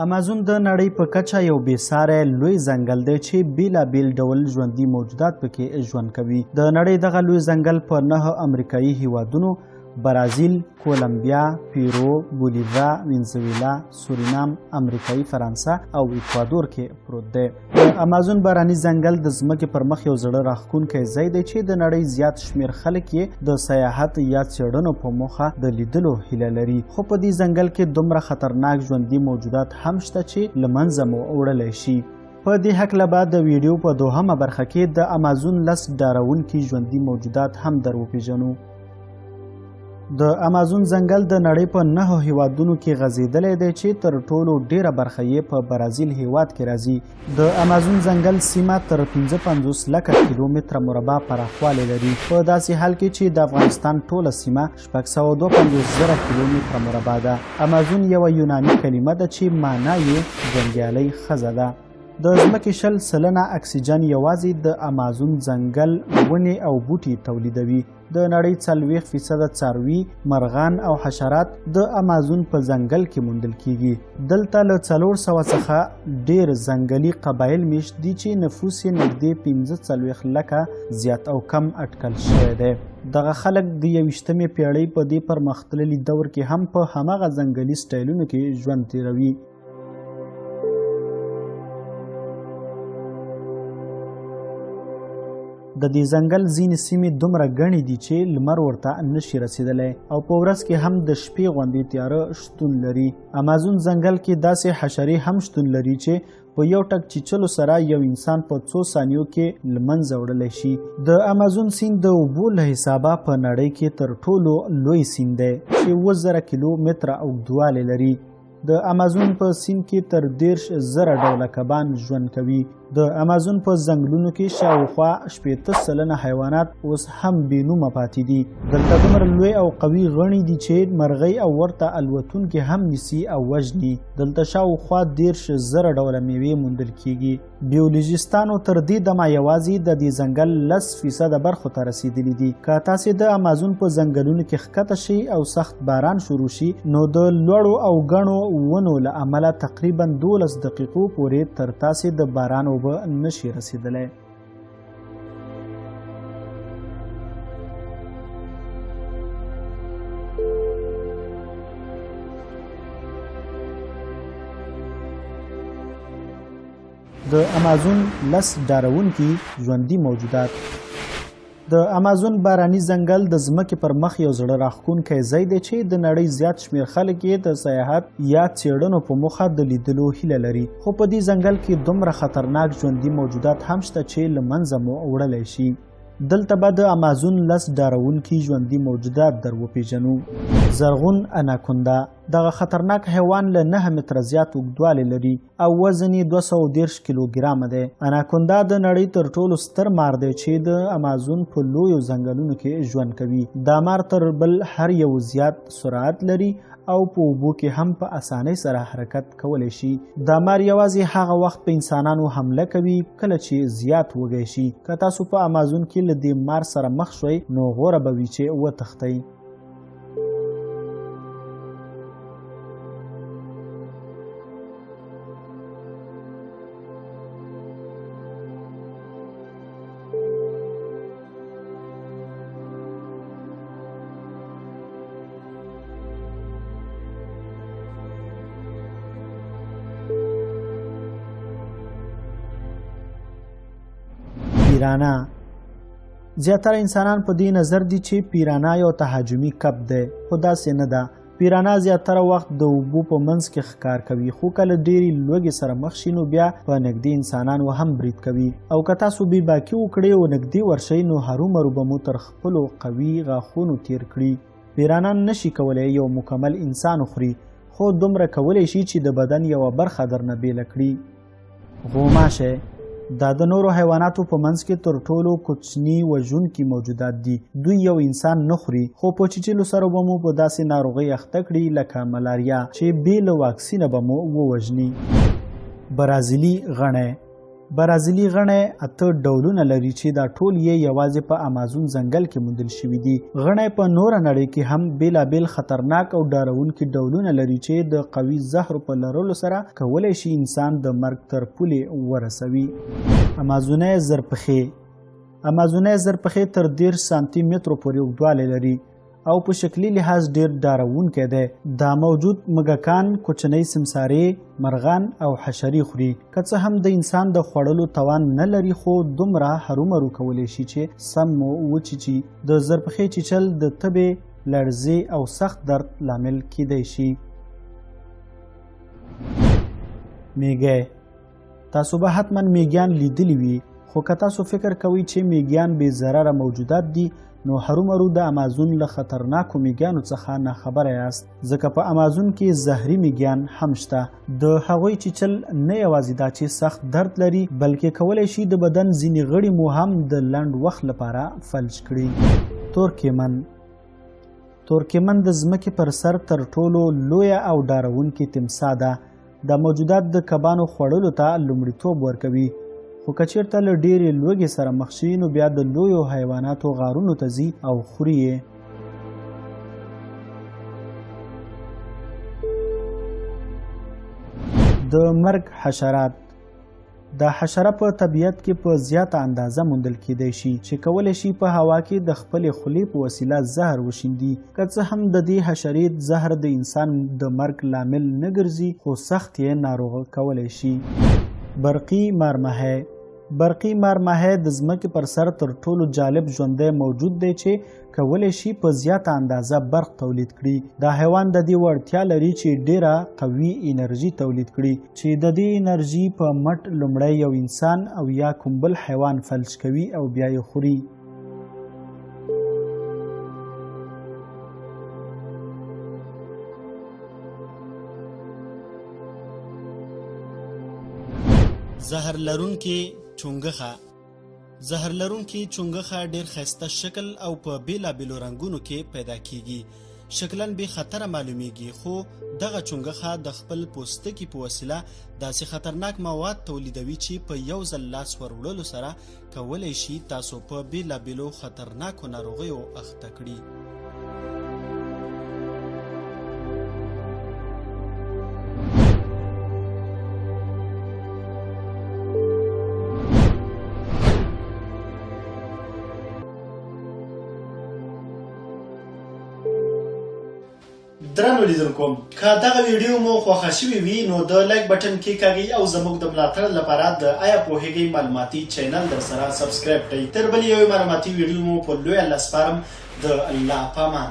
امازون د نړۍ په کچه یو بېساری لوی ځنګل دی چې بیلابیل ډول ژوندي موجودات پکې ژوند کوي. د نړۍ دغه لوی ځنګل په 9 امریکایي هیوادونو برازیل، کولمبیا، پیرو، بولیویا، وینزویلا، سورینام، امریکایي فرانسه او اکوادور کې پروت دی. د امازون باراني ځنګل د ځمکې پر مخ یو زړه راښکونکی ځای دی چې د نړۍ زیات شمیر خلک یې د سیاحت یا څېړنو په موخه د لیدلو هیله لري. خو په دې ځنګل کې دومره خطرناک ژوندي موجودات هم شته چې له منځه مو وړلی شي. په دې هکله به د ویډیو په دوهمه برخه کې د امازون 10 ډارونکي ژوندي موجودات هم در وپېژنو. د امازون ځنګل د نړۍ په 9 هیوادونو کې غځېدلی دی چې تر ټولو ډیره برخه یې په برازیل هیواد کې راځي. د امازون ځنګل سیمه تر 55 لکه کیلومتره مربع پراخوالی لري، په داسې حال کې چې د افغانستان ټوله سیمه 652,000 کیلومتره مربع ده. امازون یوه یوناني کلمه ده چې معنا یې جنګیالۍ ښځه ده. د ځمکې 40% اکسیجن یوازې د امازون ځنګل ونې او بوټي تولیدوي. د نړۍ 40% څاروي، مرغان او حشرات د امازون په ځنګل کې موندل کیږي. دلته له 400 څخه ډیر ځنګلي قبایل میشت دي چې نفوس یې نږدې 45 لکه زیات او کم اټکل شوی دی. دغه خلک د 21مې پیړۍ په دې پرمختللي دور کې هم په همغه ځنګلي سټایلونو کې ژوند تیروي. د دې ځنګل ځینې سیمې دومره ګڼې دي چې لمر ورته نشي رسیدلی او په ورځ کې هم د شپې غوندې تیاره شتون لري. امازون ځنګل کې داسې حشرې هم شتون لري چې په یو ټک چیچلو سره یو انسان په 2 ثانیو کې له منځه وړلی شي. د امازون سیند د اوبو له حسابه په نړۍ کې تر ټولو لوی سیند دی چې 7000 کیلومتره اوږدوالی لري. د امازون په سیند کې تر 10,000 ډوله کبان ژوند کوي. د امازون په ځنګلونو کې شاوخوا 80% حیوانات اوس هم بې نومه پاتې دي. دلته دومره لوی او قوي غڼې دي چې مرغۍ او ورته الوتونکي هم نیسي او وژني. دلته شاوخوا 10,000 ډوله میوې موندل کیږي. بیولوژیستانو تر دې دمه یوازې د دې ځنګل 10% برخو ته رسیدلي دي. که تاسې د امازون په ځنګلونو کې ښکته شئ او سخت باران شروع شي، نو د لوړو او ګڼو ونو له امله تقریبا 12 دقیقو پورې تر تاسې د باران اوبه نشي رسیدلی. د امازون 10 ډارونکي ژوندي موجودات. د امازون باراني ځنګل د ځمکې پر مخ یو زړه راښکونکی ځای دی چې د نړۍ زیات شمیر خلک یې د سیاحت یا څېړنو په موخه د لیدلو هیله لري. خو په دې ځنګل کې دومره خطرناک ژوندي موجودات هم شته چې له منځه مو وړلی شي. دلته به د امازون 10 ډارونکي ژوندي موجودات در وپېژنو. زرغون اناکوندا دغه خطرناک حیوان له 9 متره زیات اوږدوالی لري او وزن یې 230 کیلوګرامه دی. اناکوندا د نړۍ تر ټولو ستر مار دی چې د امازون په لویو ځنګلونو کې ژوند کوي. دا مار تر بل هر یو زیات سرعت لري او په اوبو کې هم په اسانۍ سره حرکت کولی شي. دا مار یوازې هغه وخت په انسانانو حمله کوي کله چې زیات وږی شي. که تاسو په امازون کې له دې مار سره مخ شوئ، نو غوره به وي چې وتښتئ. پیرانا. زیاتره انسانان په دې نظر دي چې پیرانا یو تهاجمي کب دی، خو داسې نه ده. پیرانا زیاتره وخت د اوبو په منځ کې ښکار کوي، خو کله ډېرې لوږې سره مخ شي نو بیا په نږدې انسانانو هم برید کوي. او که تاسو بې باکي وکړئ او نږدې ورشئ، نو هرومرو به مو تر خپلو قوي غاښونو تیر کړي. پیرانا نشي کولی یو مکمل انسان وخوري، خو دومره کولی شي چې د بدن یوه برخه درنه بیله کړي. غوماشه دا د نورو حیواناتو په منځ کې تر ټولو کوچني وژونکي موجودات دي. دوی یو انسان نه خوري، خو په چیچلو سره به مو په داسې ناروغۍ اخته کړي لکه ملاریا چې بې له واکسینه به مو ووژني. برازیلي غڼی. برازیلي غڼې 8 ډولونه لري چې دا ټول یې یوازې په امازون ځنګل کې موندل شوي دي. غڼې په نوره نړۍ کې هم بیلابیل خطرناک او ډارونکي ډولونه لري چې د قوي زهرو په لرلو سره کولی شي انسان د مرګ تر پولې ورسوي. امازونۍ زرپښې امازونۍ زرپښې تر 10 سانتي مترو پورې اوږدوالی لري او په شکلي لحاظ ډیر ډارونکی دی. دا موجود مږکان، کوچنۍ سمسارې، مرغان او حشرې خوري. که څه هم د انسان د خوړلو توان نه لري خو دومره هرومرو کولی شي چې سم مو وچیچي. د زرپښې چیچل د تبې، لړزې او سخت درد لامل کیدی شي. میږی تاسو به حتما میږیان لیدلی وي خو که تاسو فکر کوئ چې میږیان بې ضرره موجودات دي نو هرومرو د امازون له خطرناکو میږیانو څخه ناخبره یاست، ځکه په امازون کې زهري میږیان هم شته. د هغوی چیچل نه یوازې دا چې سخت درد لري بلکې کولی شي د بدن ځینې غړي مو هم د لنډ وخت لپاره فلج کړي. تورکمن د ځمکې پر سر تر ټولو لویه او ډارونکې تمساح ده. دا موجودات د کبانو خوړلو ته لومړیتوب ورکوي خو که چیرته له ډېرې لوږې سره مخ شي نو بیا د لویو حیواناتو غارونو ته ځي او خوري یې. د مرګ حشرات دا حشره په طبیعت کې په زیاته اندازه موندل کیدی شي چې کولی شي په هوا کې د خپلې خولې په وسیله زهر وشیندي. که څه هم د دې حشرې زهر د انسان د مرګ لامل نه ګرځي خو سخت یې ناروغه کولی شي. برقي مارماهی د ځمکې پر سر تر ټولو جالب ژوندی موجود دی چې کولی شي په زیاته اندازه برق تولید کړي. دا حیوان د دې وړتیا لري چې ډیره قوي انرژي تولید کړي چې د دې انرژي په مټ لومړی یو انسان او یا کوم بل حیوان فلج کوي او بیا یې خوري. زهر لرونکي چونګښه ډیر ښایسته شکل او په بیلابیلو رنګونو کې پیدا کیږي. شکلاً بې خطره معلومیږي خو دغه چونګښه د خپل پوستکي په وسیله داسې خطرناک مواد تولیدوي چې په یو ځل لاس ور وړلو سره کولی شي تاسو په بیلابیلو خطرناکو ناروغیو اخته کړي. درنو لیدونکو، که دغه ویډیو مو خوښه شوې وي نو د لایک بټن کیکاږئ او زموږ د ملاتړ لپاره د آیا پوهیږئ معلوماتي چینل در سره سبسکرایب کړئ. تر بلې یوې معلوماتي ویډیو مو په لوی الله سپارم. د الله پامان.